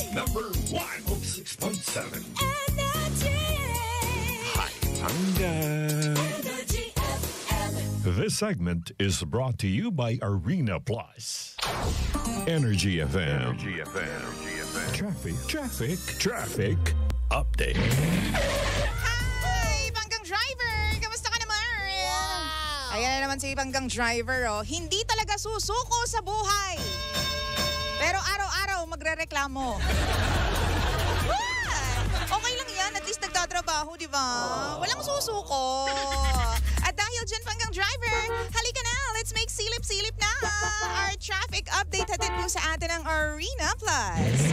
Number 106.7. Energy. Pampanga. Energy FM. This segment is brought to you by Arena Plus. Energy FM. Traffic update. Hi, Panggang Driver! Kamusta ka naman? Wow! Ayan na naman si Panggang Driver, oh. Hindi talaga susuko sa buhay. Pero araw-araw magrereklamo. Okay lang yan, at least nagtatrabaho, di ba? Walang susuko. At dahil dyan, Panggang Driver, halika na, let's make silip-silip na our traffic update hatid po sa atin ng Arena Plus.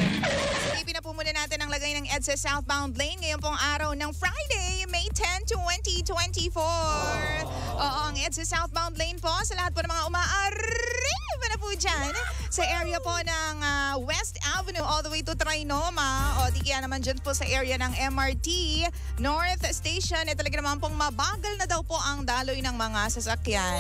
Silipin na po muna natin ang lagay ng EDSA southbound lane ngayon pong araw ng Friday, May 10, 2024. Oo, ang EDSA southbound lane po sa lahat po ng mga umaarriba na po dyan sa area po ng West Avenue all the way to Trinoma. O di kaya naman dyan po sa area ng MRT North Station. Talaga naman pong mabagal na daw po ang daloy ng mga sasakyan.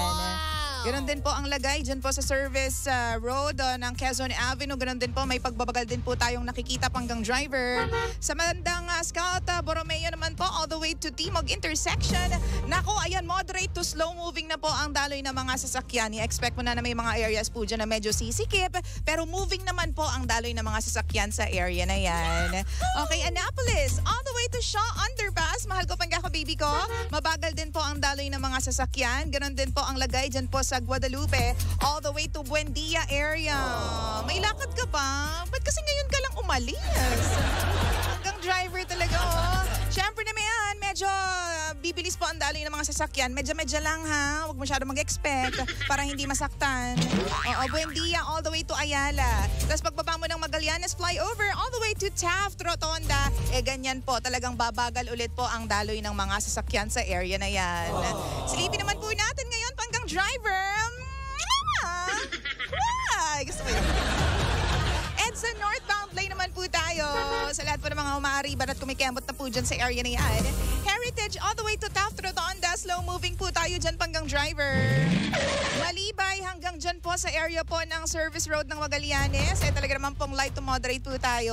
Ganon din po ang lagay dyan po sa service road ng Quezon Avenue. Ganon din po, may pagbabagal din po tayong nakikita Panggang Driver. Sa bandang Scout Borromeo naman po all the way to Timog intersection. Nako, ayan, moderate to slow moving na po ang daloy ng mga sasakyan. I-expect mo na may mga areas po dyan na medyo sisikip. Pero moving naman po ang daloy ng mga sasakyan sa area na yan. Okay, Annapolis, all the way to Shaw Underpass. Mahal ko Pangga ko, baby ko. Mabagal din po ang daloy ng mga sasakyan. Ganon din po ang lagay dyan po sa Guadalupe all the way to Buendia area. May lakad ka pa? Ba't kasi ngayon ka lang umalis? Hanggang Driver talaga, oh. Siyempre naman yan, medyo bibilis po ang daloy ng mga sasakyan. Medyo lang ha, huwag masyado mag-expect para hindi masaktan. Oo, Buendia all the way to Ayala. Tapos pagbaba mo ng Magallanes flyover all the way to Taft Rotonda, ganyan po, talagang babagal ulit po ang daloy ng mga sasakyan sa area na yan. Silipin naman po natin ngayon, Panggang Driver. Gusto ko yun. Sa northbound lane naman po tayo. Sa lahat po ng mga umaariban at kumikembot na po dyan sa area na yan. Heritage all the way to Taft Rotonda. Slow moving po tayo dyan, Panggang Driver. Malibay hanggang dyan po sa area po ng service road ng Magallanes. Talaga naman pong light to moderate po tayo.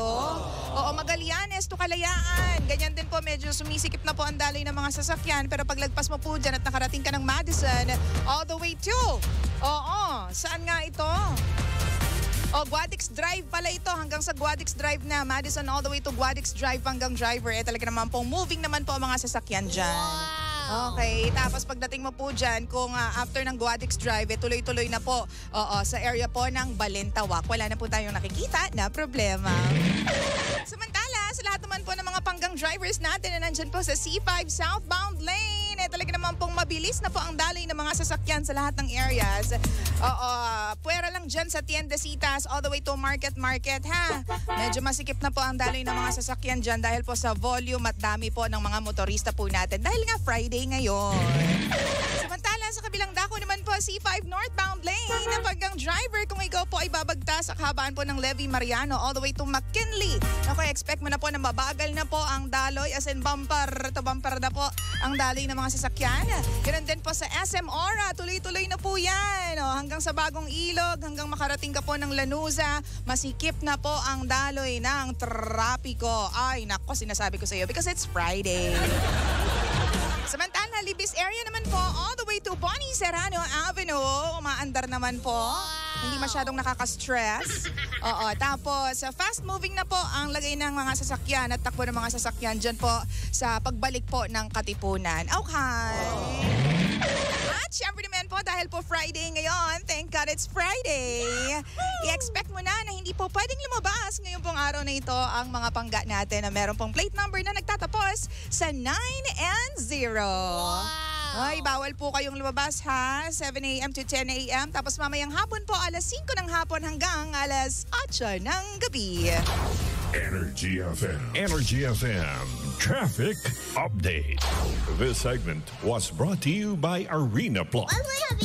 Oo, Magallanes to Kalayaan. Ganyan din po, medyo sumisikip na po ang daloy ng mga sasakyan. Pero paglagpas mo po dyan at nakarating ka ng Madison, all the way to... Oo, saan nga ito? Guadix Drive pala ito. Hanggang sa Guadix Drive na. Madison all the way to Guadix Drive, Panggang Driver. Talaga naman pong moving naman po ang mga sasakyan dyan. Wow. Okay. Tapos pagdating mo po dyan, kung after ng Guadix Drive, tuloy-tuloy na po sa area po ng Balintawak. Wala na po tayong nakikita na problema. Samantala, sa lahat naman po ng mga Panggang Drivers natin na nandyan po sa C5 southbound lane, talaga naman pong mabilis na po ang daloy ng mga sasakyan sa lahat ng areas. Puwera lang dyan sa Tiendesitas all the way to Market ha. Medyo masikip na po ang daloy ng mga sasakyan dyan dahil po sa volume at dami po ng mga motorista po natin dahil nga Friday ngayon. Samantala, sa kabilang dako naman po C5 northbound lane na Panggang Driver, kung ikaw po ay babagtas sa kahabaan po ng Levy Mariano all the way to McKinley. Okay, expect mo na po na mabagal na po ang daloy as in bumper to bumper na po ang daloy ng mga sasakyan. Ganun din po sa SM Ora, tuloy-tuloy na po yan. Hanggang sa Bagong Ilog, hanggang makarating ka po ng Lanuza, masikip na po ang daloy ng trapiko. Ay, nako, sinasabi ko sa iyo because it's Friday. Samantala, Libis area naman po all the way to Bonnie Serrano Avenue. Umaandar naman po. Hindi masyadong nakaka-stress. Tapos fast moving na po ang lagay ng mga sasakyan at takbo ng mga sasakyan dyan po sa pagbalik po ng Katipunan. Okay. At syempre naman po dahil po Friday ngayon, thank God it's Friday. I-expect mo na hindi po pwedeng lumabas ngayong pong araw na ito ang mga pangga natin na meron pong plate number na nagtatapos sa 9 and 0. Wow. Ay, bawal po kayong lumabas ha, 7 a.m. to 10 a.m. Tapos mamayang hapon po, alas 5 ng hapon hanggang alas 8 ng gabi. Energy FM. Traffic Update. This segment was brought to you by Arena Plus. Why do I have